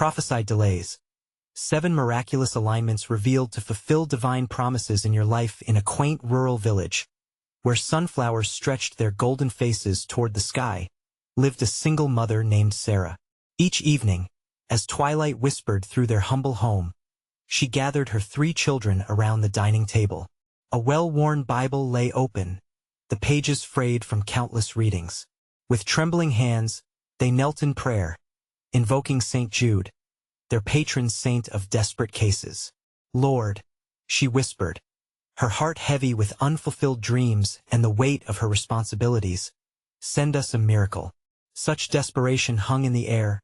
Prophesied delays. 7 miraculous alignments revealed to fulfill divine promises in your life. In a quaint rural village, where sunflowers stretched their golden faces toward the sky, lived a single mother named Sarah. Each evening, as twilight whispered through their humble home, she gathered her 3 children around the dining table. A well-worn Bible lay open, the pages frayed from countless readings. With trembling hands, they knelt in prayer, invoking St. Jude, their patron saint of desperate cases. "Lord," she whispered, her heart heavy with unfulfilled dreams and the weight of her responsibilities, "send us a miracle." Such desperation hung in the air,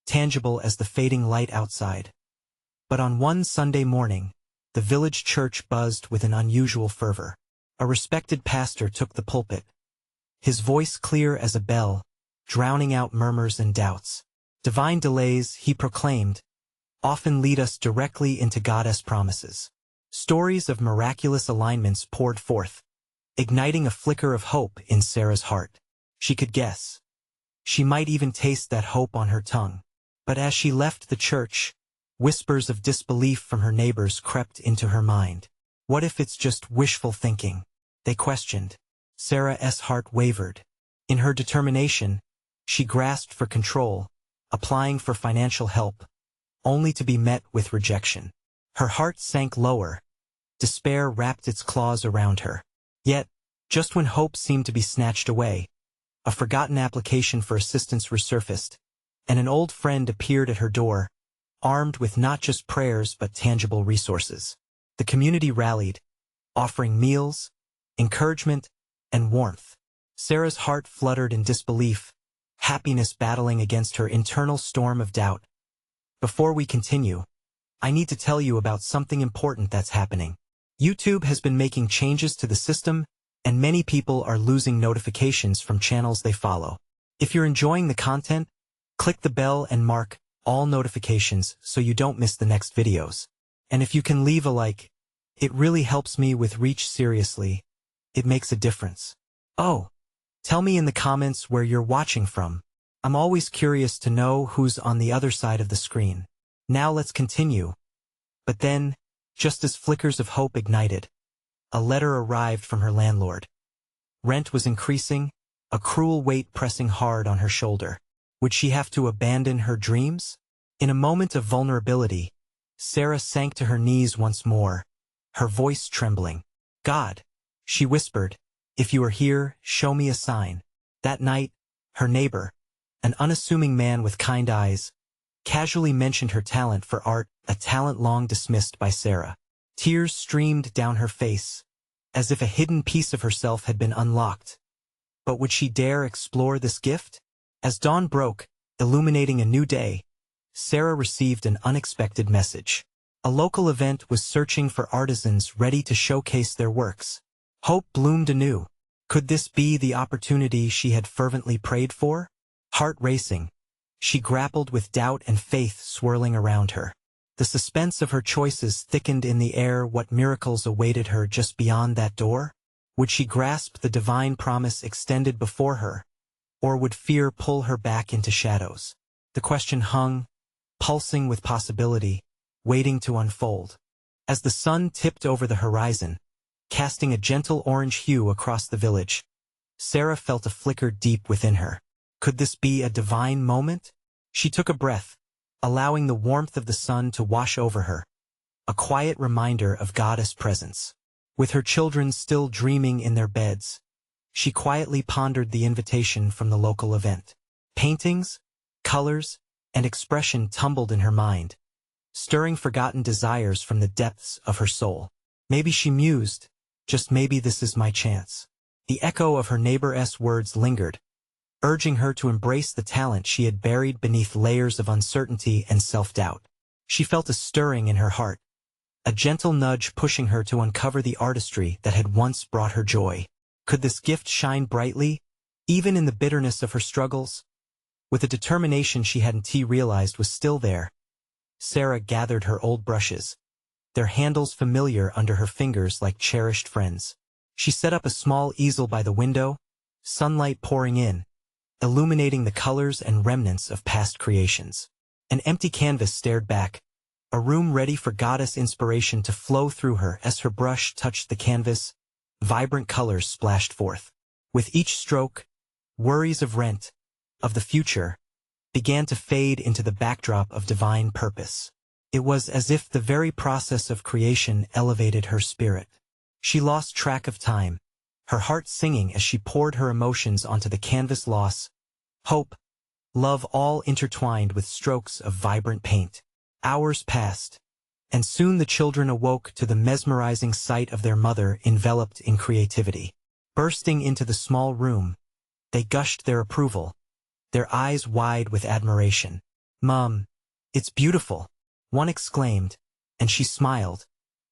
tangible as the fading light outside. But on one Sunday morning, the village church buzzed with an unusual fervor. A respected pastor took the pulpit, his voice clear as a bell, drowning out murmurs and doubts. Divine delays, he proclaimed, often lead us directly into God's promises. Stories of miraculous alignments poured forth, igniting a flicker of hope in Sarah's heart. She could guess. She might even taste that hope on her tongue. But as she left the church, whispers of disbelief from her neighbors crept into her mind. What if it's just wishful thinking? They questioned. Sarah's heart wavered. In her determination, she grasped for control, applying for financial help, only to be met with rejection. Her heart sank lower. Despair wrapped its claws around her. Yet, just when hope seemed to be snatched away, a forgotten application for assistance resurfaced, and an old friend appeared at her door, armed with not just prayers but tangible resources. The community rallied, offering meals, encouragement, and warmth. Sarah's heart fluttered in disbelief, happiness battling against her internal storm of doubt. Before we continue, I need to tell you about something important that's happening. YouTube has been making changes to the system, and many people are losing notifications from channels they follow. If you're enjoying the content, click the bell and mark all notifications so you don't miss the next videos. And if you can leave a like, it really helps me with reach. Seriously, it makes a difference. Oh, tell me in the comments where you're watching from. I'm always curious to know who's on the other side of the screen. Now let's continue. But then, just as flickers of hope ignited, a letter arrived from her landlord. Rent was increasing, a cruel weight pressing hard on her shoulder. Would she have to abandon her dreams? In a moment of vulnerability, Sarah sank to her knees once more, her voice trembling. "God," she whispered, "if you are here, show me a sign." That night, her neighbor, an unassuming man with kind eyes, casually mentioned her talent for art, a talent long dismissed by Sarah. Tears streamed down her face, as if a hidden piece of herself had been unlocked. But would she dare explore this gift? As dawn broke, illuminating a new day, Sarah received an unexpected message. A local event was searching for artisans ready to showcase their works. Hope bloomed anew. Could this be the opportunity she had fervently prayed for? Heart racing, she grappled with doubt and faith swirling around her. The suspense of her choices thickened in the air. What miracles awaited her just beyond that door? Would she grasp the divine promise extended before her, or would fear pull her back into shadows? The question hung, pulsing with possibility, waiting to unfold. As the sun tipped over the horizon, casting a gentle orange hue across the village, Sarah felt a flicker deep within her. Could this be a divine moment? She took a breath, allowing the warmth of the sun to wash over her, a quiet reminder of God's presence. With her children still dreaming in their beds, she quietly pondered the invitation from the local event. Paintings, colors, and expression tumbled in her mind, stirring forgotten desires from the depths of her soul. Maybe she mused, just maybe this is my chance. The echo of her neighbor's words lingered, urging her to embrace the talent she had buried beneath layers of uncertainty and self-doubt. She felt a stirring in her heart, a gentle nudge pushing her to uncover the artistry that had once brought her joy. Could this gift shine brightly, even in the bitterness of her struggles? With a determination she hadn't realized was still there, Sarah gathered her old brushes, their handles familiar under her fingers like cherished friends. She set up a small easel by the window, sunlight pouring in, illuminating the colors and remnants of past creations. An empty canvas stared back, a room ready for goddess inspiration to flow through her. As her brush touched the canvas, vibrant colors splashed forth. With each stroke, worries of rent, of the future, began to fade into the backdrop of divine purpose. It was as if the very process of creation elevated her spirit. She lost track of time, her heart singing as she poured her emotions onto the canvas. Loss, hope, love all intertwined with strokes of vibrant paint. Hours passed, and soon the children awoke to the mesmerizing sight of their mother enveloped in creativity. Bursting into the small room, they gushed their approval, their eyes wide with admiration. "Mom, it's beautiful," one exclaimed, and she smiled,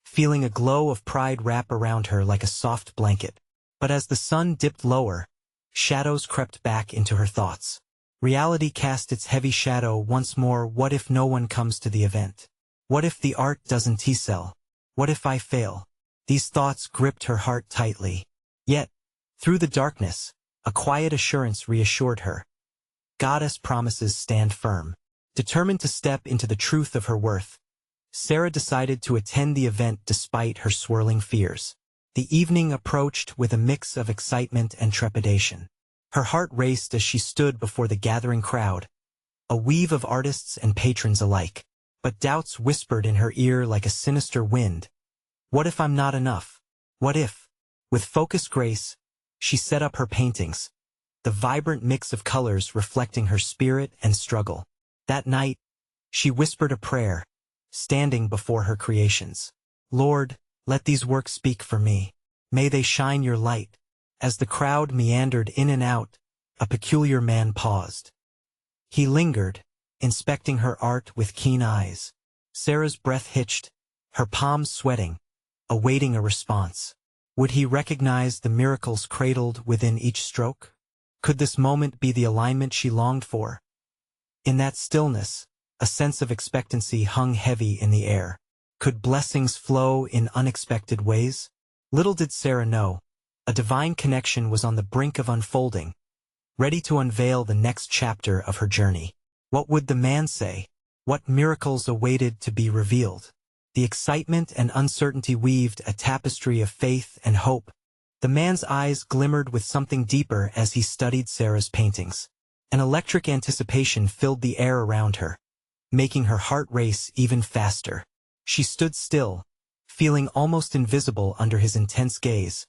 feeling a glow of pride wrap around her like a soft blanket. But as the sun dipped lower, shadows crept back into her thoughts. Reality cast its heavy shadow once more. What if no one comes to the event? What if the art doesn't sell? What if I fail? These thoughts gripped her heart tightly. Yet, through the darkness, a quiet assurance reassured her. Goddess promises stand firm. Determined to step into the truth of her worth, Sarah decided to attend the event despite her swirling fears. The evening approached with a mix of excitement and trepidation. Her heart raced as she stood before the gathering crowd, a weave of artists and patrons alike. But doubts whispered in her ear like a sinister wind. What if I'm not enough? What if? With focused grace, she set up her paintings, the vibrant mix of colors reflecting her spirit and struggle. That night, she whispered a prayer, standing before her creations. "Lord, let these works speak for me. May they shine your light." As the crowd meandered in and out, a peculiar man paused. He lingered, inspecting her art with keen eyes. Sarah's breath hitched, her palms sweating, awaiting a response. Would he recognize the miracles cradled within each stroke? Could this moment be the alignment she longed for? In that stillness, a sense of expectancy hung heavy in the air. Could blessings flow in unexpected ways? Little did Sarah know, a divine connection was on the brink of unfolding, ready to unveil the next chapter of her journey. What would the man say? What miracles awaited to be revealed? The excitement and uncertainty weaved a tapestry of faith and hope. The man's eyes glimmered with something deeper as he studied Sarah's paintings. An electric anticipation filled the air around her, making her heart race even faster. She stood still, feeling almost invisible under his intense gaze,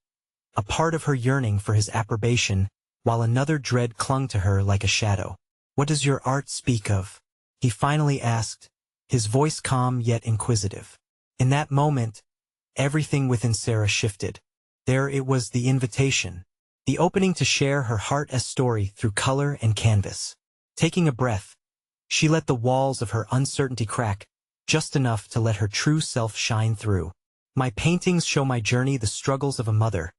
a part of her yearning for his approbation, while another dread clung to her like a shadow. "What does your art speak of?" he finally asked, his voice calm yet inquisitive. In that moment, everything within Sarah shifted. There it was, the invitation, the opening to share her heart as story through color and canvas. Taking a breath, she let the walls of her uncertainty crack, just enough to let her true self shine through. "My paintings show my journey, the struggles of a mother,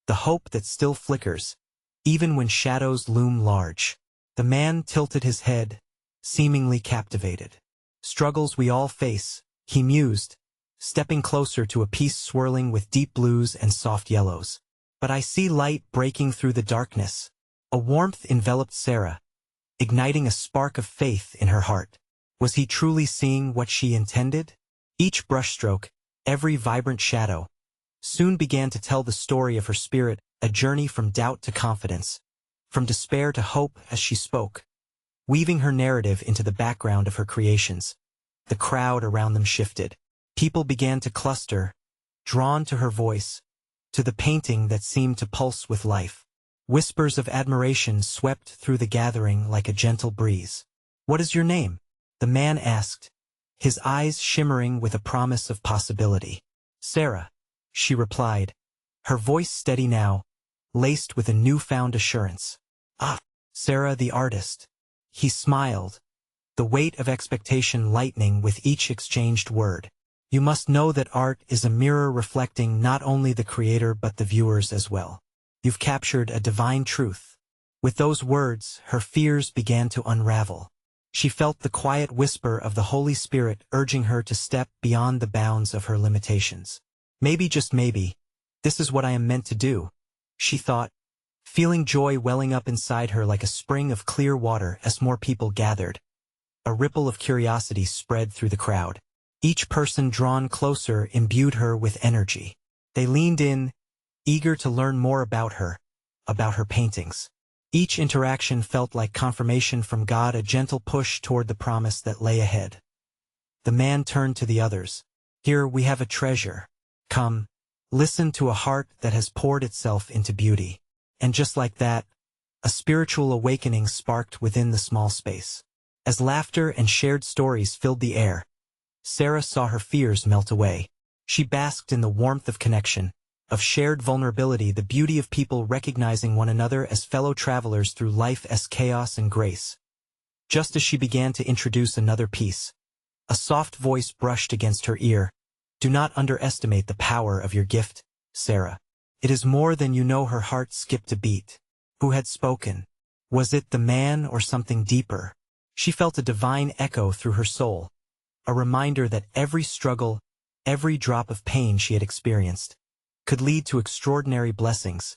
the hope that still flickers, even when shadows loom large." The man tilted his head, seemingly captivated. "Struggles we all face," he mused, stepping closer to a piece swirling with deep blues and soft yellows. "But I see light breaking through the darkness." A warmth enveloped Sarah, igniting a spark of faith in her heart. Was he truly seeing what she intended? Each brushstroke, every vibrant shadow, soon began to tell the story of her spirit, a journey from doubt to confidence, from despair to hope. As she spoke, weaving her narrative into the background of her creations, the crowd around them shifted. People began to cluster, drawn to her voice, to the painting that seemed to pulse with life. Whispers of admiration swept through the gathering like a gentle breeze. "What is your name?" the man asked, his eyes shimmering with a promise of possibility. "Sarah," she replied, her voice steady now, laced with a newfound assurance. "Ah, Sarah the artist." He smiled, the weight of expectation lightening with each exchanged word. "You must know that art is a mirror reflecting not only the creator but the viewers as well. You've captured a divine truth." With those words, her fears began to unravel. She felt the quiet whisper of the Holy Spirit urging her to step beyond the bounds of her limitations. "Maybe, just maybe, this is what I am meant to do," she thought, feeling joy welling up inside her like a spring of clear water as more people gathered, A ripple of curiosity spread through the crowd. Each person drawn closer imbued her with energy. They leaned in, eager to learn more about her paintings. Each interaction felt like confirmation from God, a gentle push toward the promise that lay ahead. The man turned to the others. Here we have a treasure. Come, listen to a heart that has poured itself into beauty. And just like that, a spiritual awakening sparked within the small space. As laughter and shared stories filled the air, Sarah saw her fears melt away. She basked in the warmth of connection, of shared vulnerability, the beauty of people recognizing one another as fellow travelers through life's chaos and grace. Just as she began to introduce another piece, a soft voice brushed against her ear. Do not underestimate the power of your gift, Sarah. It is more than you know. Her heart skipped a beat. Who had spoken? Was it the man or something deeper? She felt a divine echo through her soul, a reminder that every struggle, every drop of pain she had experienced, could lead to extraordinary blessings.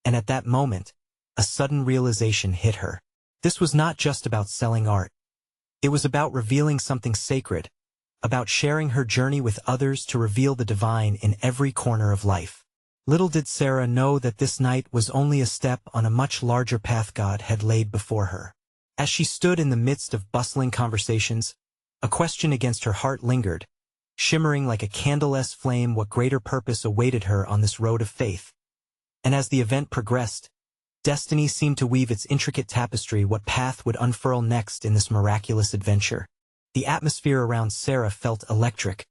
And at that moment, a sudden realization hit her. This was not just about selling art. It was about revealing something sacred, about sharing her journey with others to reveal the divine in every corner of life. Little did Sarah know that this night was only a step on a much larger path God had laid before her. As she stood in the midst of bustling conversations, a question against her heart lingered, shimmering like a candleless flame. What greater purpose awaited her on this road of faith? And as the event progressed, destiny seemed to weave its intricate tapestry. What path would unfurl next in this miraculous adventure? The atmosphere around Sarah felt electric,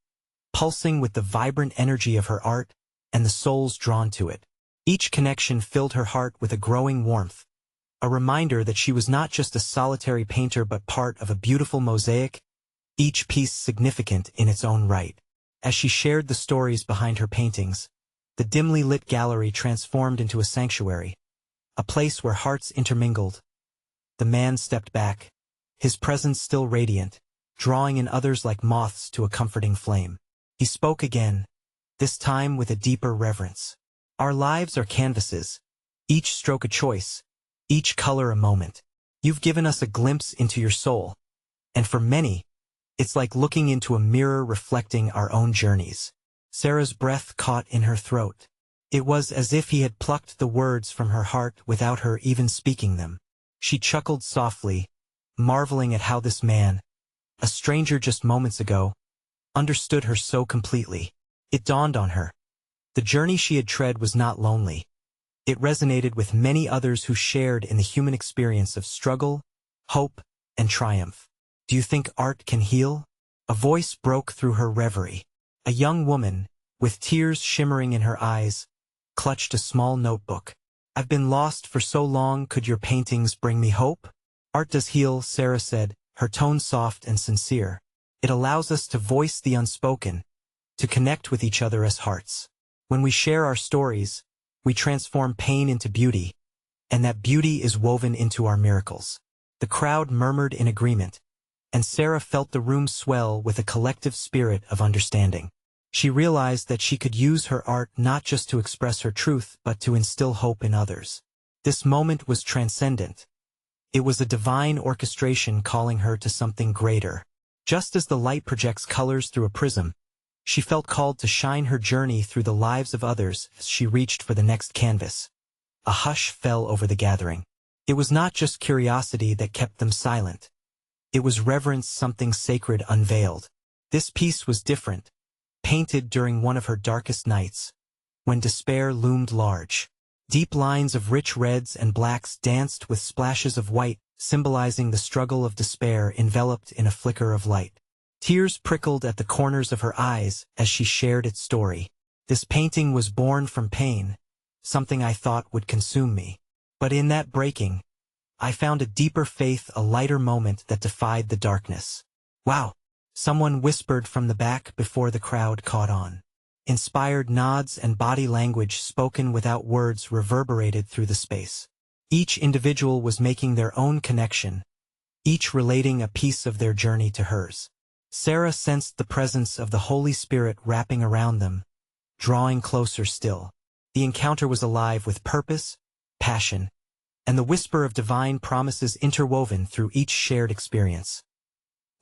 pulsing with the vibrant energy of her art and the souls drawn to it. Each connection filled her heart with a growing warmth, a reminder that she was not just a solitary painter but part of a beautiful mosaic, each piece significant in its own right. As she shared the stories behind her paintings, the dimly lit gallery transformed into a sanctuary, a place where hearts intermingled. The man stepped back, his presence still radiant, drawing in others like moths to a comforting flame. He spoke again, this time with a deeper reverence. Our lives are canvases, each stroke a choice, each color a moment. You've given us a glimpse into your soul, and for many, it's like looking into a mirror reflecting our own journeys. Sarah's breath caught in her throat. It was as if he had plucked the words from her heart without her even speaking them. She chuckled softly, marveling at how this man, a stranger just moments ago, understood her so completely. It dawned on her. The journey she had tread was not lonely. It resonated with many others who shared in the human experience of struggle, hope, and triumph. Do you think art can heal? A voice broke through her reverie. A young woman, with tears shimmering in her eyes, clutched a small notebook. I've been lost for so long. Could your paintings bring me hope? Art does heal, Sarah said, her tone soft and sincere. It allows us to voice the unspoken, to connect with each other as hearts. When we share our stories, we transform pain into beauty, and that beauty is woven into our miracles. The crowd murmured in agreement, and Sarah felt the room swell with a collective spirit of understanding. She realized that she could use her art not just to express her truth but to instill hope in others. This moment was transcendent. It was a divine orchestration calling her to something greater. Just as the light projects colors through a prism, she felt called to shine her journey through the lives of others as she reached for the next canvas. A hush fell over the gathering. It was not just curiosity that kept them silent. It was reverence, something sacred unveiled. This piece was different, painted during one of her darkest nights, when despair loomed large. Deep lines of rich reds and blacks danced with splashes of white, symbolizing the struggle of despair enveloped in a flicker of light. Tears prickled at the corners of her eyes as she shared its story. This painting was born from pain, something I thought would consume me. But in that breaking, I found a deeper faith, a lighter moment that defied the darkness. Wow! Someone whispered from the back before the crowd caught on. Inspired nods and body language spoken without words reverberated through the space. Each individual was making their own connection, each relating a piece of their journey to hers. Sarah sensed the presence of the Holy Spirit wrapping around them, drawing closer still. The encounter was alive with purpose, passion, and the whisper of divine promises interwoven through each shared experience.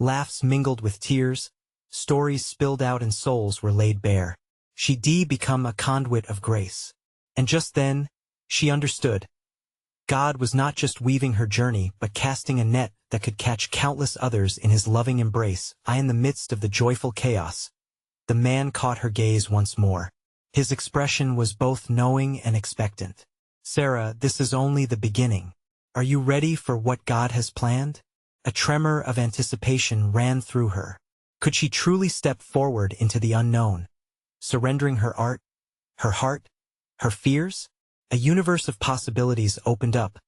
Laughs mingled with tears, stories spilled out and souls were laid bare. She'd become a conduit of grace. And just then, she understood. God was not just weaving her journey but casting a net that could catch countless others in his loving embrace. In the midst of the joyful chaos, the man caught her gaze once more. His expression was both knowing and expectant. "Sarah, this is only the beginning. Are you ready for what God has planned?" A tremor of anticipation ran through her. Could she truly step forward into the unknown, surrendering her art, her heart, her fears? A universe of possibilities opened up,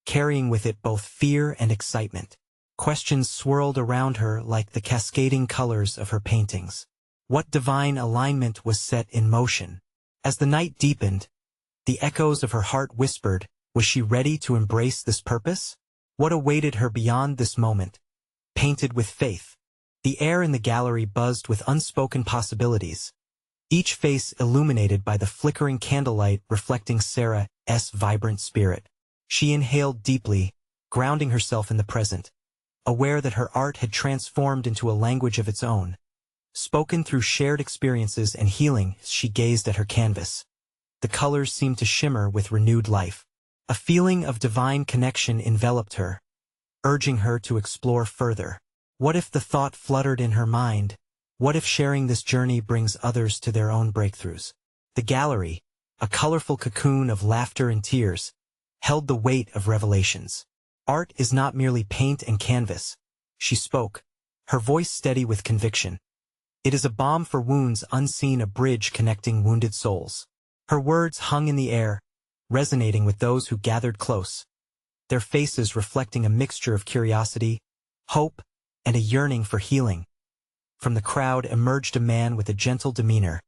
carrying with it both fear and excitement. Questions swirled around her like the cascading colors of her paintings. What divine alignment was set in motion? As the night deepened, the echoes of her heart whispered, was she ready to embrace this purpose? What awaited her beyond this moment? Painted with faith. The air in the gallery buzzed with unspoken possibilities, each face illuminated by the flickering candlelight reflecting Sarah's vibrant spirit. She inhaled deeply, grounding herself in the present, aware that her art had transformed into a language of its own. Spoken through shared experiences and healing, she gazed at her canvas. The colors seemed to shimmer with renewed life. A feeling of divine connection enveloped her, urging her to explore further. What if the thought fluttered in her mind? What if sharing this journey brings others to their own breakthroughs? The gallery, a colorful cocoon of laughter and tears, held the weight of revelations. Art is not merely paint and canvas, she spoke, her voice steady with conviction. It is a balm for wounds unseen, a bridge connecting wounded souls. Her words hung in the air, resonating with those who gathered close, their faces reflecting a mixture of curiosity, hope, and a yearning for healing. From the crowd emerged a man with a gentle demeanor,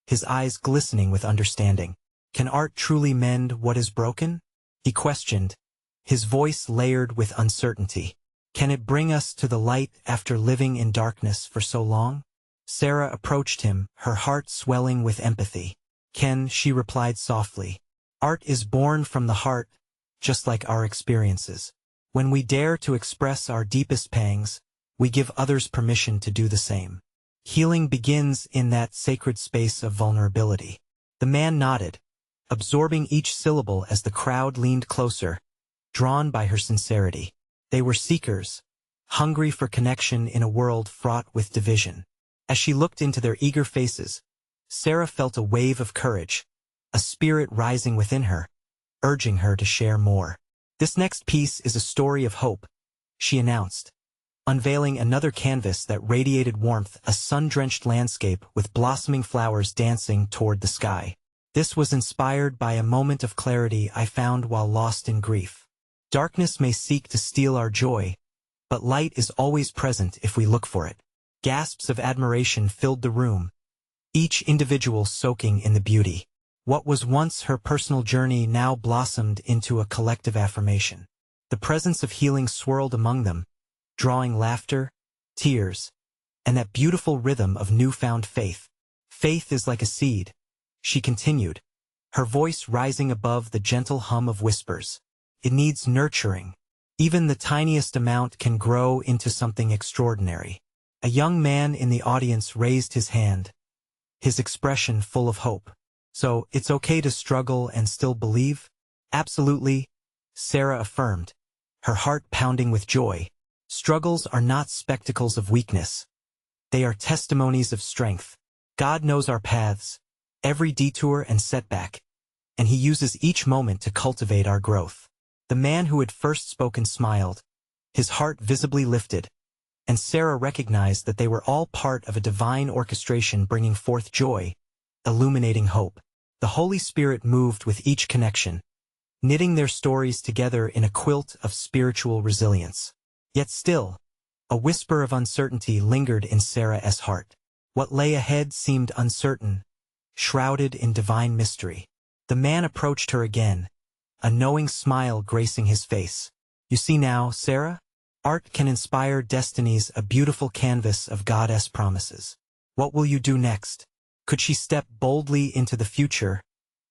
his eyes glistening with understanding. "Can art truly mend what is broken?" he questioned, his voice layered with uncertainty. "Can it bring us to the light after living in darkness for so long?" Sarah approached him, her heart swelling with empathy. "Can," she replied softly. "Art is born from the heart, just like our experiences. When we dare to express our deepest pangs, we give others permission to do the same. Healing begins in that sacred space of vulnerability." The man nodded, absorbing each syllable as the crowd leaned closer, drawn by her sincerity. They were seekers, hungry for connection in a world fraught with division. As she looked into their eager faces, Sarah felt a wave of courage, a spirit rising within her, urging her to share more. "This next piece is a story of hope," she announced, unveiling another canvas that radiated warmth, a sun-drenched landscape with blossoming flowers dancing toward the sky. "This was inspired by a moment of clarity I found while lost in grief. Darkness may seek to steal our joy, but light is always present if we look for it." Gasps of admiration filled the room, each individual soaking in the beauty. What was once her personal journey now blossomed into a collective affirmation. The presence of healing swirled among them, drawing laughter, tears, and that beautiful rhythm of newfound faith. "Faith is like a seed," she continued, her voice rising above the gentle hum of whispers. "It needs nurturing. Even the tiniest amount can grow into something extraordinary." A young man in the audience raised his hand, his expression full of hope. "So, it's okay to struggle and still believe?" "Absolutely," Sarah affirmed, her heart pounding with joy. "Struggles are not spectacles of weakness. They are testimonies of strength. God knows our paths, every detour and setback, and He uses each moment to cultivate our growth." The man who had first spoken smiled, his heart visibly lifted, and Sarah recognized that they were all part of a divine orchestration bringing forth joy, illuminating hope. The Holy Spirit moved with each connection, knitting their stories together in a quilt of spiritual resilience. Yet still, a whisper of uncertainty lingered in Sarah's heart. What lay ahead seemed uncertain, shrouded in divine mystery. The man approached her again, a knowing smile gracing his face. "You see now, Sarah? Art can inspire destinies, a beautiful canvas of God's promises. What will you do next?" Could she step boldly into the future,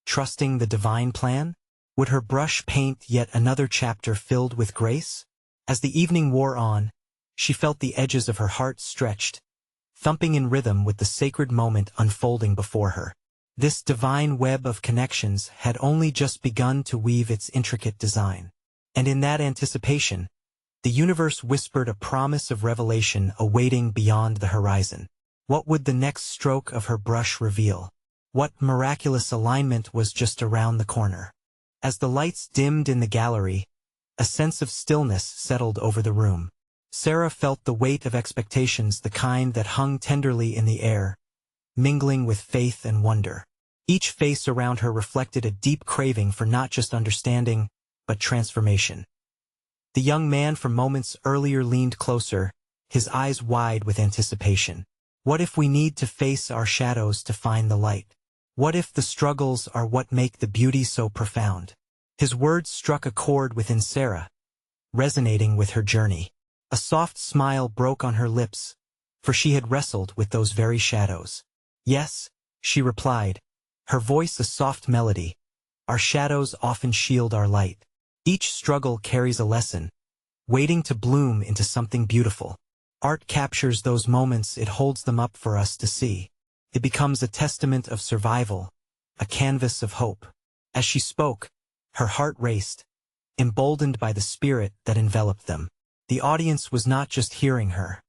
trusting the divine plan? Would her brush paint yet another chapter filled with grace? As the evening wore on, She felt the edges of her heart stretched, thumping in rhythm with the sacred moment unfolding before her. This divine web of connections had only just begun to weave its intricate design. And in that anticipation, the universe whispered a promise of revelation awaiting beyond the horizon. What would the next stroke of her brush reveal? What miraculous alignment was just around the corner? As the lights dimmed in the gallery, a sense of stillness settled over the room. Sarah felt the weight of expectations, the kind that hung tenderly in the air, mingling with faith and wonder. Each face around her reflected a deep craving for not just understanding, but transformation. The young man from moments earlier leaned closer, his eyes wide with anticipation. What if we need to face our shadows to find the light? What if the struggles are what make the beauty so profound? His words struck a chord within Sarah, resonating with her journey. A soft smile broke on her lips, for she had wrestled with those very shadows. Yes, she replied, her voice a soft melody. Our shadows often shield our light. Each struggle carries a lesson, waiting to bloom into something beautiful. Art captures those moments, it holds them up for us to see. It becomes a testament of survival, a canvas of hope. As she spoke, her heart raced, emboldened by the spirit that enveloped them. The audience was not just hearing her.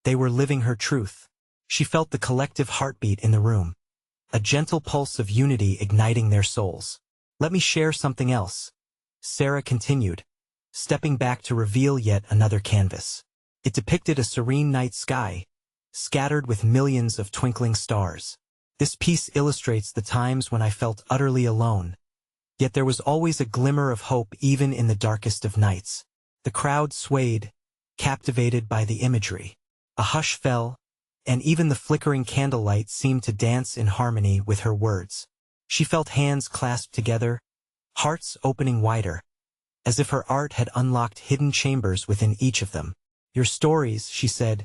They were living her truth. She felt the collective heartbeat in the room, a gentle pulse of unity igniting their souls. Let me share something else, Sarah continued, stepping back to reveal yet another canvas. It depicted a serene night sky, scattered with millions of twinkling stars. This piece illustrates the times when I felt utterly alone, yet there was always a glimmer of hope even in the darkest of nights. The crowd swayed, captivated by the imagery. A hush fell, and even the flickering candlelight seemed to dance in harmony with her words. She felt hands clasped together, hearts opening wider, as if her art had unlocked hidden chambers within each of them. Your stories, she said,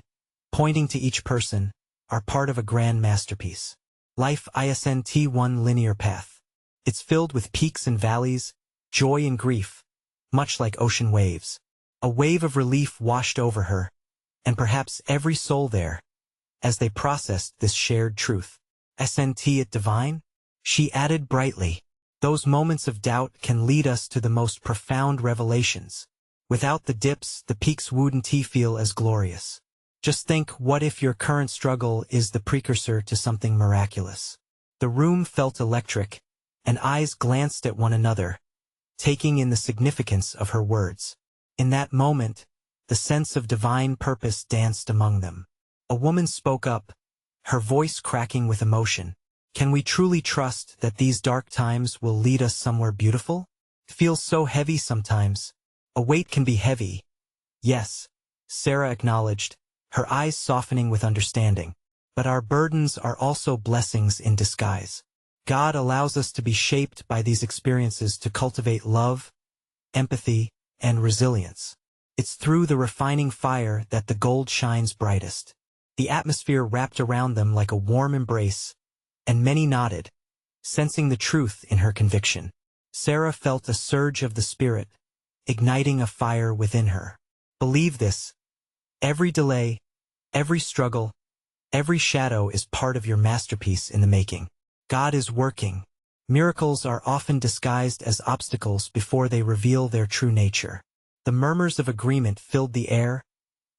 pointing to each person, are part of a grand masterpiece. Life isn't one linear path. It's filled with peaks and valleys, joy and grief, much like ocean waves. A wave of relief washed over her, and perhaps every soul there, as they processed this shared truth. Isn't it divine? She added brightly. Those moments of doubt can lead us to the most profound revelations. Without the dips, the peaks wouldn't feel as glorious. Just think, what if your current struggle is the precursor to something miraculous? The room felt electric, and eyes glanced at one another, taking in the significance of her words. In that moment, the sense of divine purpose danced among them. A woman spoke up, her voice cracking with emotion. Can we truly trust that these dark times will lead us somewhere beautiful? It feels so heavy sometimes. A weight can be heavy. Yes, Sarah acknowledged, her eyes softening with understanding. But our burdens are also blessings in disguise. God allows us to be shaped by these experiences to cultivate love, empathy, and resilience. It's through the refining fire that the gold shines brightest. The atmosphere wrapped around them like a warm embrace, and many nodded, sensing the truth in her conviction. Sarah felt a surge of the spirit, igniting a fire within her. Believe this. Every delay, every struggle, every shadow is part of your masterpiece in the making. God is working. Miracles are often disguised as obstacles before they reveal their true nature. The murmurs of agreement filled the air,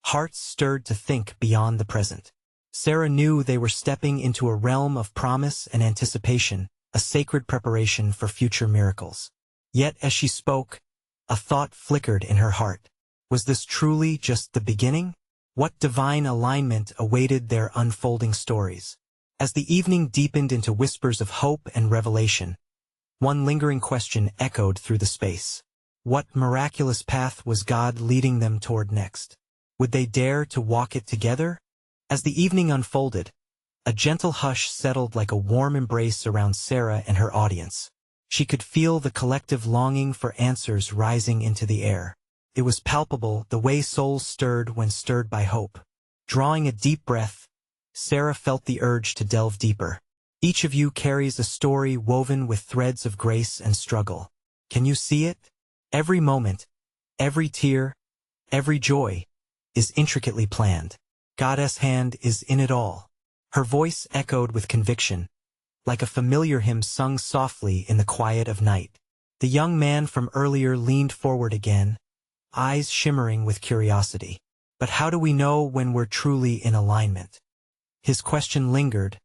hearts stirred to think beyond the present. Sarah knew they were stepping into a realm of promise and anticipation, a sacred preparation for future miracles. Yet as she spoke, a thought flickered in her heart. Was this truly just the beginning? What divine alignment awaited their unfolding stories? As the evening deepened into whispers of hope and revelation, one lingering question echoed through the space. What miraculous path was God leading them toward next? Would they dare to walk it together? As the evening unfolded, a gentle hush settled like a warm embrace around Sarah and her audience. She could feel the collective longing for answers rising into the air. It was palpable, the way souls stirred when stirred by hope. Drawing a deep breath, Sarah felt the urge to delve deeper. Each of you carries a story woven with threads of grace and struggle. Can you see it? Every moment, every tear, every joy, is intricately planned. God's hand is in it all. Her voice echoed with conviction, like a familiar hymn sung softly in the quiet of night. The young man from earlier leaned forward again, eyes shimmering with curiosity. But how do we know when we're truly in alignment? His question lingered,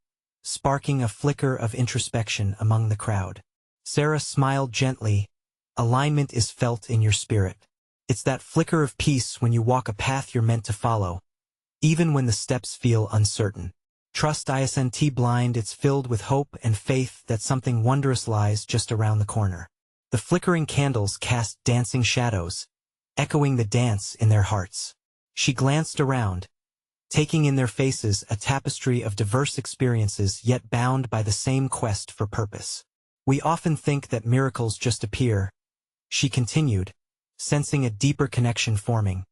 sparking a flicker of introspection among the crowd. Sarah smiled gently. Alignment is felt in your spirit. It's that flicker of peace when you walk a path you're meant to follow, even when the steps feel uncertain. Trust isn't blind, it's filled with hope and faith that something wondrous lies just around the corner. The flickering candles cast dancing shadows, echoing the dance in their hearts. She glanced around, taking in their faces a tapestry of diverse experiences yet bound by the same quest for purpose. We often think that miracles just appear, she continued, sensing a deeper connection forming.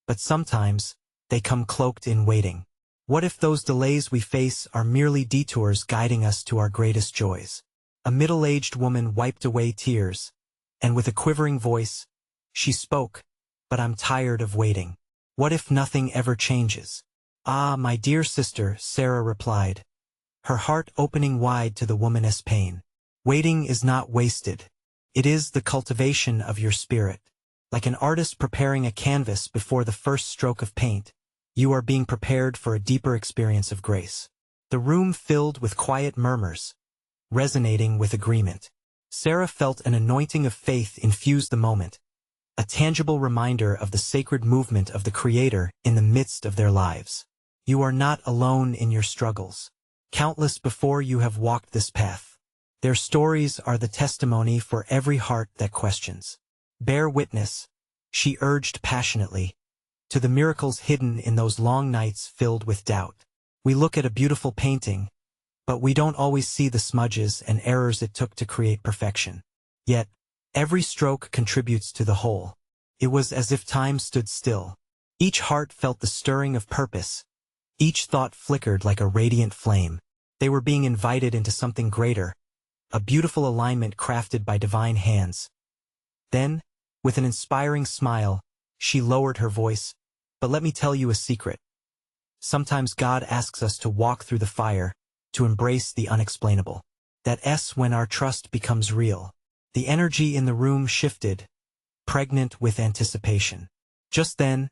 But sometimes, they come cloaked in waiting. What if those delays we face are merely detours guiding us to our greatest joys? A middle-aged woman wiped away tears, and with a quivering voice, she spoke, "But I'm tired of waiting. What if nothing ever changes?" "Ah, my dear sister," Sarah replied, her heart opening wide to the woman's pain. "Waiting is not wasted. It is the cultivation of your spirit. Like an artist preparing a canvas before the first stroke of paint, you are being prepared for a deeper experience of grace." The room filled with quiet murmurs, resonating with agreement. Sarah felt an anointing of faith infuse the moment, a tangible reminder of the sacred movement of the Creator in the midst of their lives. You are not alone in your struggles. Countless before you have walked this path. Their stories are the testimony for every heart that questions. Bear witness, she urged passionately, to the miracles hidden in those long nights filled with doubt. We look at a beautiful painting, but we don't always see the smudges and errors it took to create perfection. Yet, every stroke contributes to the whole. It was as if time stood still. Each heart felt the stirring of purpose. Each thought flickered like a radiant flame. They were being invited into something greater, a beautiful alignment crafted by divine hands. Then, with an inspiring smile, she lowered her voice, "But let me tell you a secret. Sometimes God asks us to walk through the fire, to embrace the unexplainable. That's when our trust becomes real." The energy in the room shifted, pregnant with anticipation. Just then,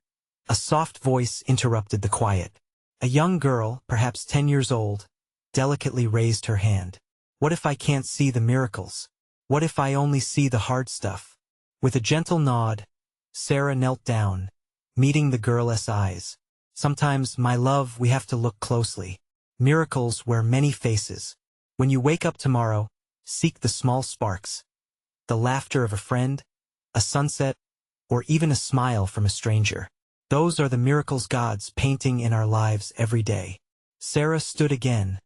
a soft voice interrupted the quiet. A young girl, perhaps 10 years old, delicately raised her hand. "What if I can't see the miracles? What if I only see the hard stuff?" With a gentle nod, Sarah knelt down, meeting the girl's eyes. "Sometimes, my love, we have to look closely. Miracles wear many faces. When you wake up tomorrow, seek the small sparks. The laughter of a friend, a sunset, or even a smile from a stranger. Those are the miracles God's painting in our lives every day." Sarah stood again,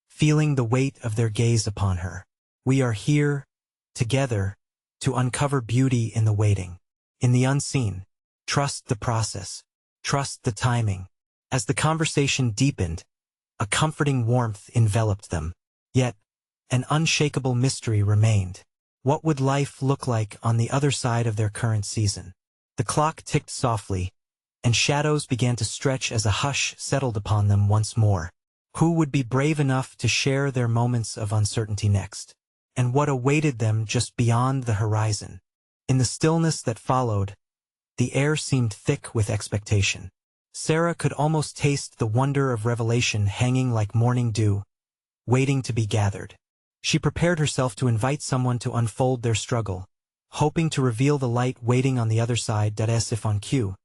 feeling the weight of their gaze upon her. "We are here, together, to uncover beauty in the waiting, in the unseen. Trust the process. Trust the timing." As the conversation deepened, a comforting warmth enveloped them. Yet, an unshakable mystery remained. What would life look like on the other side of their current season? The clock ticked softly, and shadows began to stretch as a hush settled upon them once more. Who would be brave enough to share their moments of uncertainty next? And what awaited them just beyond the horizon? In the stillness that followed, the air seemed thick with expectation. Sarah could almost taste the wonder of revelation hanging like morning dew, waiting to be gathered. She prepared herself to invite someone to unfold their struggle, hoping to reveal the light waiting on the other side. As if on cue,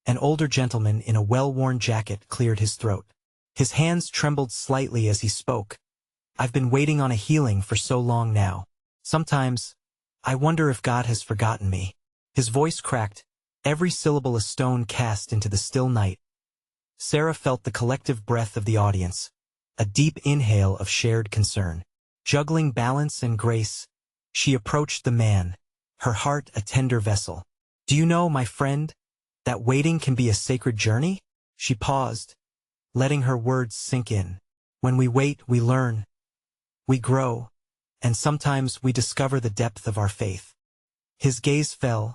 an older gentleman in a well-worn jacket cleared his throat. His hands trembled slightly as he spoke. "I've been waiting on a healing for so long now. Sometimes, I wonder if God has forgotten me." His voice cracked, every syllable a stone cast into the still night. Sarah felt the collective breath of the audience, a deep inhale of shared concern. Juggling balance and grace, she approached the man, her heart a tender vessel. "Do you know, my friend, that waiting can be a sacred journey?" She paused, letting her words sink in. "When we wait, we learn, we grow, and sometimes we discover the depth of our faith." His gaze fell,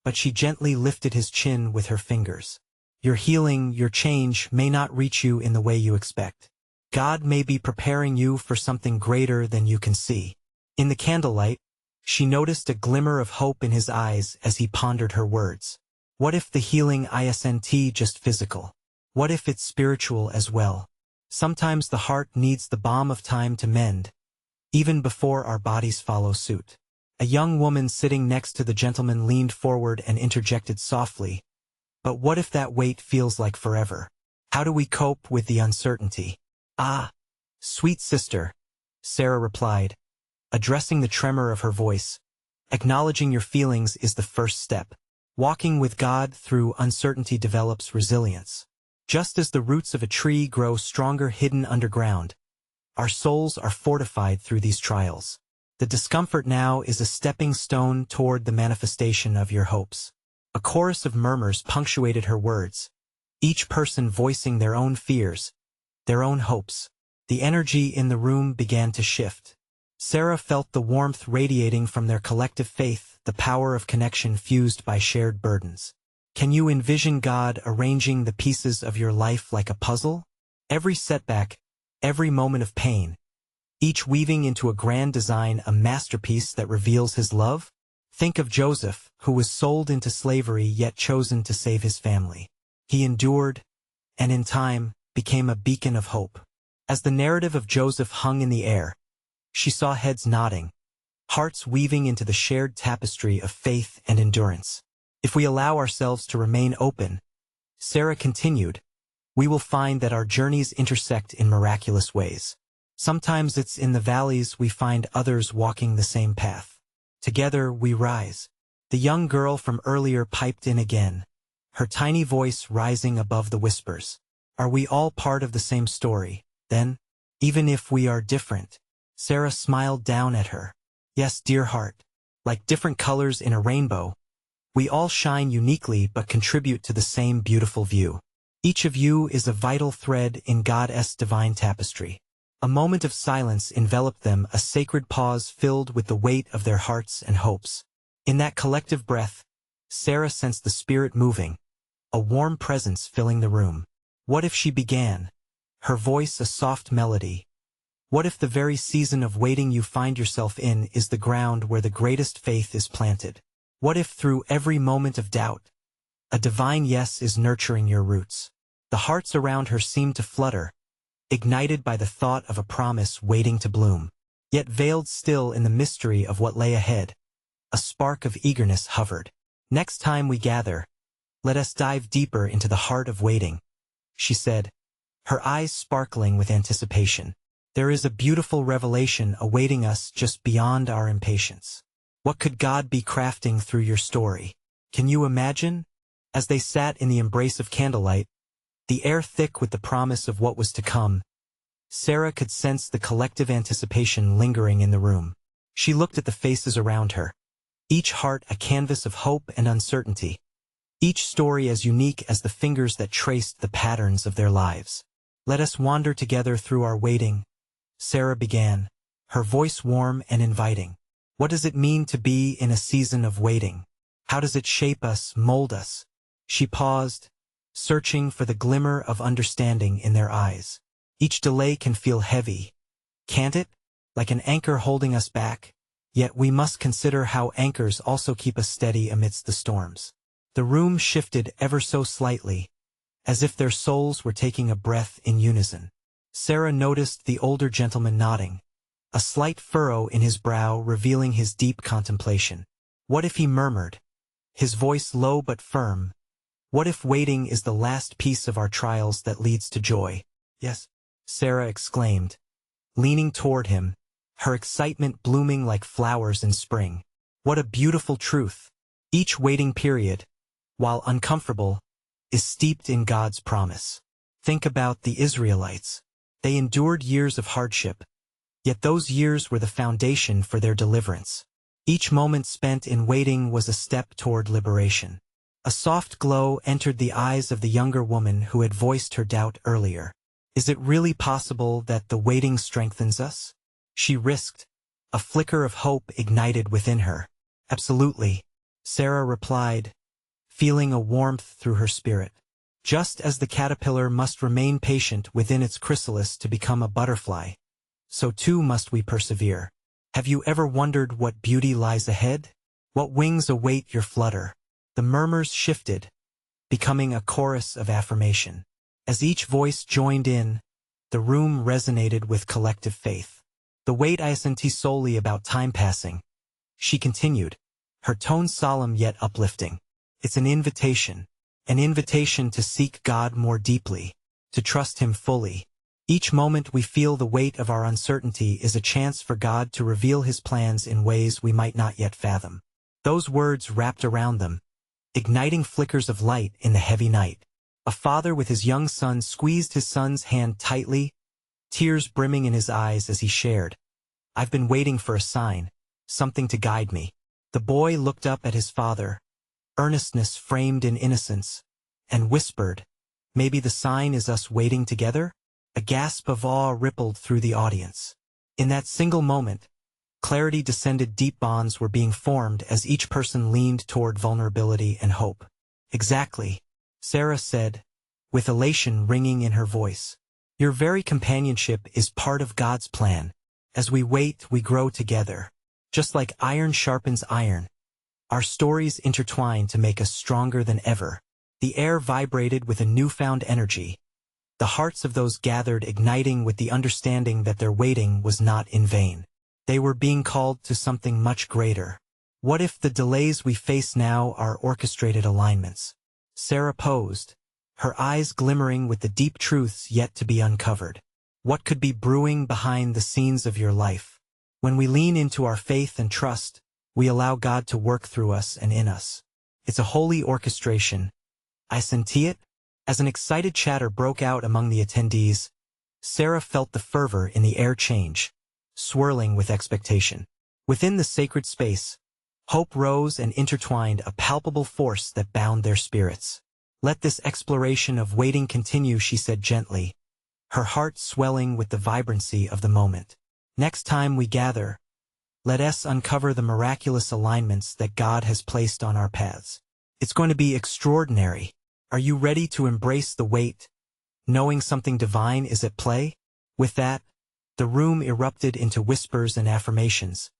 but she gently lifted his chin with her fingers. Your healing, your change may not reach you in the way you expect. God may be preparing you for something greater than you can see. In the candlelight, she noticed a glimmer of hope in his eyes as he pondered her words. What if the healing isn't just physical? What if it's spiritual as well? Sometimes the heart needs the balm of time to mend, even before our bodies follow suit. A young woman sitting next to the gentleman leaned forward and interjected softly, "But what if that wait feels like forever? How do we cope with the uncertainty?" "Ah, sweet sister," Sarah replied, addressing the tremor of her voice. "Acknowledging your feelings is the first step. Walking with God through uncertainty develops resilience. Just as the roots of a tree grow stronger hidden underground, our souls are fortified through these trials. The discomfort now is a stepping stone toward the manifestation of your hopes." A chorus of murmurs punctuated her words, each person voicing their own fears, their own hopes. The energy in the room began to shift. Sarah felt the warmth radiating from their collective faith, the power of connection fused by shared burdens. Can you envision God arranging the pieces of your life like a puzzle? Every setback, every moment of pain, each weaving into a grand design, a masterpiece that reveals his love? Think of Joseph, who was sold into slavery yet chosen to save his family. He endured, and in time, became a beacon of hope. As the narrative of Joseph hung in the air, she saw heads nodding, hearts weaving into the shared tapestry of faith and endurance. If we allow ourselves to remain open, Sarah continued, we will find that our journeys intersect in miraculous ways. Sometimes it's in the valleys we find others walking the same path. Together we rise. The young girl from earlier piped in again, her tiny voice rising above the whispers. Are we all part of the same story, then? Even if we are different? Sarah smiled down at her. Yes, dear heart. Like different colors in a rainbow, we all shine uniquely but contribute to the same beautiful view. Each of you is a vital thread in God's divine tapestry. A moment of silence enveloped them, a sacred pause filled with the weight of their hearts and hopes. In that collective breath, Sarah sensed the spirit moving, a warm presence filling the room. What if she began? Her voice a soft melody. What if the very season of waiting you find yourself in is the ground where the greatest faith is planted? What if through every moment of doubt, a divine yes is nurturing your roots? The hearts around her seemed to flutter, ignited by the thought of a promise waiting to bloom. Yet veiled still in the mystery of what lay ahead, a spark of eagerness hovered. Next time we gather, let us dive deeper into the heart of waiting, she said, her eyes sparkling with anticipation. There is a beautiful revelation awaiting us just beyond our impatience. What could God be crafting through your story? Can you imagine? As they sat in the embrace of candlelight, the air thick with the promise of what was to come, Sarah could sense the collective anticipation lingering in the room. She looked at the faces around her, each heart a canvas of hope and uncertainty, each story as unique as the fingers that traced the patterns of their lives. Let us wander together through our waiting, Sarah began, her voice warm and inviting. What does it mean to be in a season of waiting? How does it shape us, mold us? She paused, searching for the glimmer of understanding in their eyes. Each delay can feel heavy, can't it? Like an anchor holding us back. Yet we must consider how anchors also keep us steady amidst the storms. The room shifted ever so slightly, as if their souls were taking a breath in unison. Sarah noticed the older gentleman nodding, a slight furrow in his brow revealing his deep contemplation. What if he murmured, his voice low but firm? What if waiting is the last piece of our trials that leads to joy? Yes, Sarah exclaimed, leaning toward him, her excitement blooming like flowers in spring. What a beautiful truth! Each waiting period, while uncomfortable, is steeped in God's promise. Think about the Israelites. They endured years of hardship, yet those years were the foundation for their deliverance. Each moment spent in waiting was a step toward liberation. A soft glow entered the eyes of the younger woman who had voiced her doubt earlier. Is it really possible that the waiting strengthens us? She risked. A flicker of hope ignited within her. Absolutely, Sarah replied, feeling a warmth through her spirit. Just as the caterpillar must remain patient within its chrysalis to become a butterfly, so too must we persevere. Have you ever wondered what beauty lies ahead? What wings await your flutter? The murmurs shifted, becoming a chorus of affirmation. As each voice joined in, the room resonated with collective faith. The weight I sent solely about time passing. She continued, her tone solemn yet uplifting. It's an invitation to seek God more deeply, to trust Him fully. Each moment we feel the weight of our uncertainty is a chance for God to reveal His plans in ways we might not yet fathom. Those words wrapped around them, igniting flickers of light in the heavy night. A father with his young son squeezed his son's hand tightly, tears brimming in his eyes as he shared, "I've been waiting for a sign, something to guide me." The boy looked up at his father, earnestness framed in innocence, and whispered, "Maybe the sign is us waiting together?" A gasp of awe rippled through the audience. In that single moment, clarity descended. Deep bonds were being formed as each person leaned toward vulnerability and hope. "Exactly," Sarah said, with elation ringing in her voice. "Your very companionship is part of God's plan. As we wait, we grow together. Just like iron sharpens iron, our stories intertwine to make us stronger than ever." The air vibrated with a newfound energy, the hearts of those gathered igniting with the understanding that their waiting was not in vain. They were being called to something much greater. What if the delays we face now are orchestrated alignments? Sarah posed, her eyes glimmering with the deep truths yet to be uncovered. What could be brewing behind the scenes of your life? When we lean into our faith and trust, we allow God to work through us and in us. It's a holy orchestration. I senti it? As an excited chatter broke out among the attendees, Sarah felt the fervor in the air change, swirling with expectation. Within the sacred space, hope rose and intertwined, a palpable force that bound their spirits. "Let this exploration of waiting continue," she said gently, her heart swelling with the vibrancy of the moment. "Next time we gather, let us uncover the miraculous alignments that God has placed on our paths. It's going to be extraordinary. Are you ready to embrace the wait, knowing something divine is at play?" With that, the room erupted into whispers and affirmations,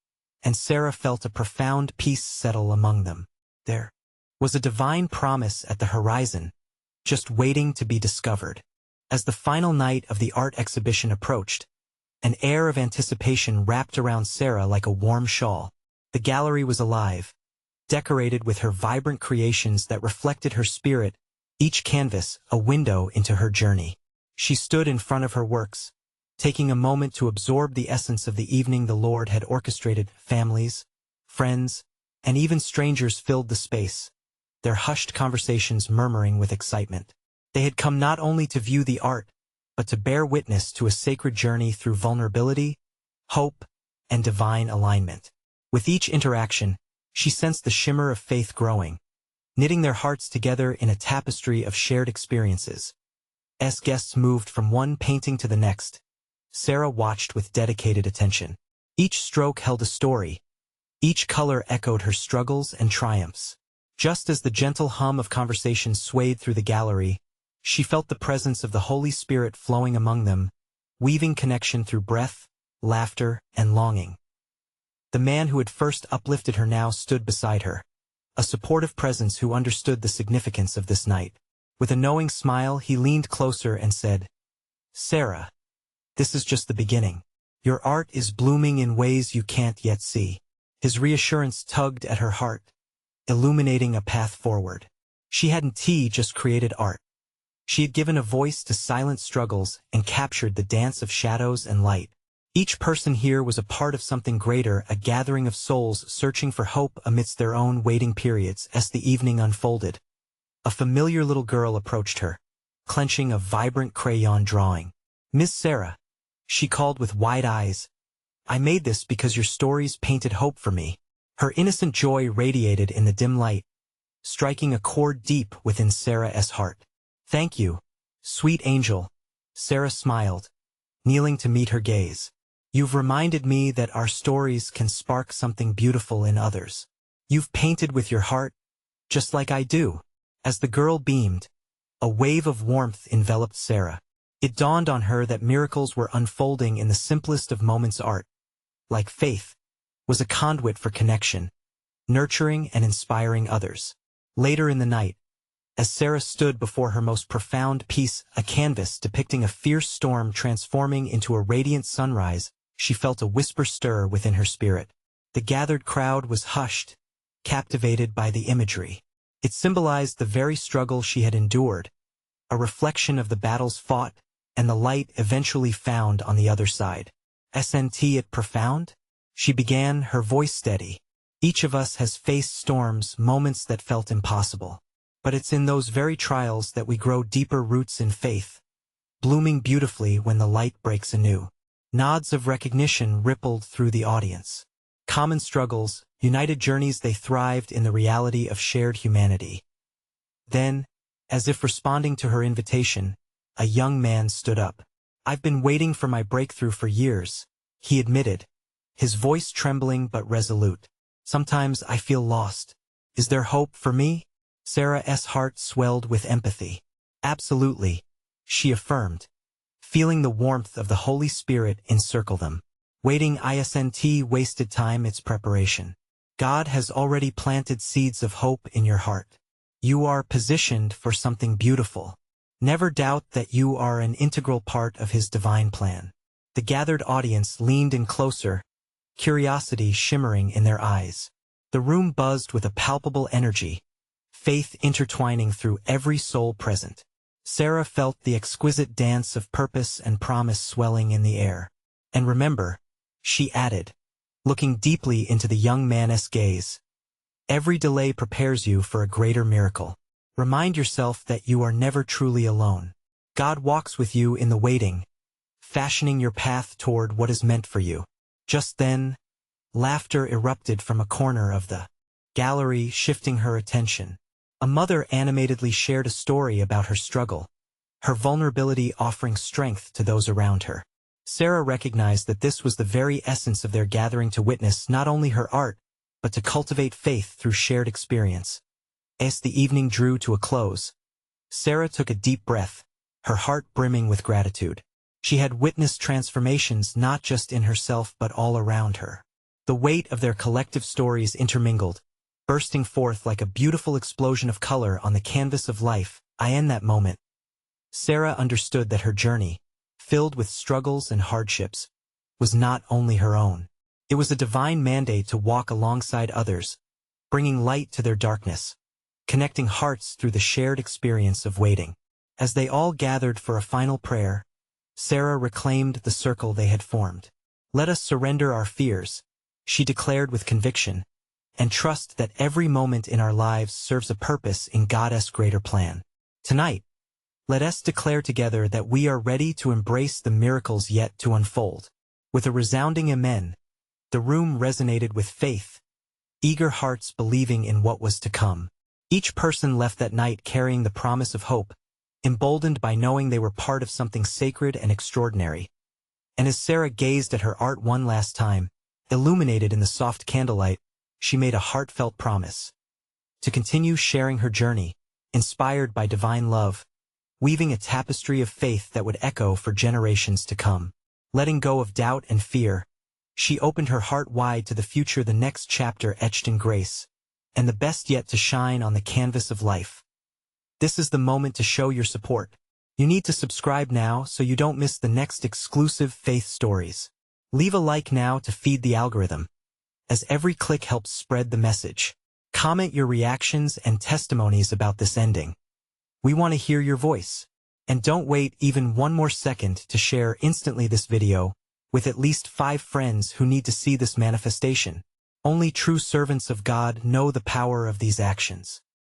and Sarah felt a profound peace settle among them. There was a divine promise at the horizon, just waiting to be discovered. As the final night of the art exhibition approached, an air of anticipation wrapped around Sarah like a warm shawl. The gallery was alive, decorated with her vibrant creations that reflected her spirit, each canvas a window into her journey. She stood in front of her works, taking a moment to absorb the essence of the evening the Lord had orchestrated. Families, friends, and even strangers filled the space, their hushed conversations murmuring with excitement. They had come not only to view the art, but to bear witness to a sacred journey through vulnerability, hope, and divine alignment. With each interaction, she sensed the shimmer of faith growing, knitting their hearts together in a tapestry of shared experiences. As guests moved from one painting to the next, Sarah watched with dedicated attention. Each stroke held a story. Each color echoed her struggles and triumphs. Just as the gentle hum of conversation swayed through the gallery, she felt the presence of the Holy Spirit flowing among them, weaving connection through breath, laughter, and longing. The man who had first uplifted her now stood beside her, a supportive presence who understood the significance of this night. With a knowing smile, he leaned closer and said, "Sarah, this is just the beginning. Your art is blooming in ways you can't yet see." His reassurance tugged at her heart, illuminating a path forward. She hadn't just created art. She had given a voice to silent struggles and captured the dance of shadows and light. Each person here was a part of something greater, a gathering of souls searching for hope amidst their own waiting periods. As the evening unfolded, a familiar little girl approached her, clenching a vibrant crayon drawing. "Miss Sarah," she called with wide eyes, "I made this because your stories painted hope for me." Her innocent joy radiated in the dim light, striking a chord deep within Sarah's heart. "Thank you, sweet angel," Sarah smiled, kneeling to meet her gaze. "You've reminded me that our stories can spark something beautiful in others. You've painted with your heart, just like I do." As the girl beamed, A wave of warmth enveloped Sarah. It dawned on her that miracles were unfolding in the simplest of moments. Art, like faith, was a conduit for connection, nurturing and inspiring others. Later in the night, as Sarah stood before her most profound piece, a canvas depicting a fierce storm transforming into a radiant sunrise, she felt a whisper stir within her spirit. The gathered crowd was hushed, captivated by the imagery. It symbolized the very struggle she had endured, a reflection of the battles fought, and the light eventually found on the other side. Isn't it profound? She began, her voice steady. Each of us has faced storms, moments that felt impossible. But it's in those very trials that we grow deeper roots in faith, blooming beautifully when the light breaks anew. Nods of recognition rippled through the audience. Common struggles, united journeys, they thrived in the reality of shared humanity. Then, as if responding to her invitation, a young man stood up. "I've been waiting for my breakthrough for years," he admitted, his voice trembling but resolute. "Sometimes I feel lost. Is there hope for me?" Sarah's heart swelled with empathy. "Absolutely," she affirmed, feeling the warmth of the Holy Spirit encircle them. "Waiting isn't wasted time, it's preparation. God has already planted seeds of hope in your heart. You are positioned for something beautiful. Never doubt that you are an integral part of His divine plan." The gathered audience leaned in closer, curiosity shimmering in their eyes. The room buzzed with a palpable energy, faith intertwining through every soul present. Sarah felt the exquisite dance of purpose and promise swelling in the air. "And remember," she added, looking deeply into the young man's gaze, "every delay prepares you for a greater miracle. Remind yourself that you are never truly alone. God walks with you in the waiting, fashioning your path toward what is meant for you." Just then, laughter erupted from a corner of the gallery, shifting her attention. A mother animatedly shared a story about her struggle, her vulnerability offering strength to those around her. Sarah recognized that this was the very essence of their gathering, to witness not only her art, but to cultivate faith through shared experience. As the evening drew to a close, Sarah took a deep breath, her heart brimming with gratitude. She had witnessed transformations not just in herself but all around her. The weight of their collective stories intermingled, bursting forth like a beautiful explosion of color on the canvas of life. In that moment, Sarah understood that her journey, filled with struggles and hardships, was not only her own. It was a divine mandate to walk alongside others, bringing light to their darkness, connecting hearts through the shared experience of waiting. As they all gathered for a final prayer, Sarah reclaimed the circle they had formed. "Let us surrender our fears," she declared with conviction, "and trust that every moment in our lives serves a purpose in God's greater plan. Tonight, let us declare together that we are ready to embrace the miracles yet to unfold." With a resounding amen, the room resonated with faith, eager hearts believing in what was to come. Each person left that night carrying the promise of hope, emboldened by knowing they were part of something sacred and extraordinary. And as Sarah gazed at her art one last time, illuminated in the soft candlelight, she made a heartfelt promise to continue sharing her journey, inspired by divine love, weaving a tapestry of faith that would echo for generations to come. Letting go of doubt and fear, she opened her heart wide to the future, the next chapter etched in grace, and the best yet to shine on the canvas of life. This is the moment to show your support. You need to subscribe now so you don't miss the next exclusive faith stories. Leave a like now to feed the algorithm, as every click helps spread the message. Comment your reactions and testimonies about this ending. We want to hear your voice. And don't wait even one more second to share instantly this video with at least 5 friends who need to see this manifestation. Only true servants of God know the power of these actions.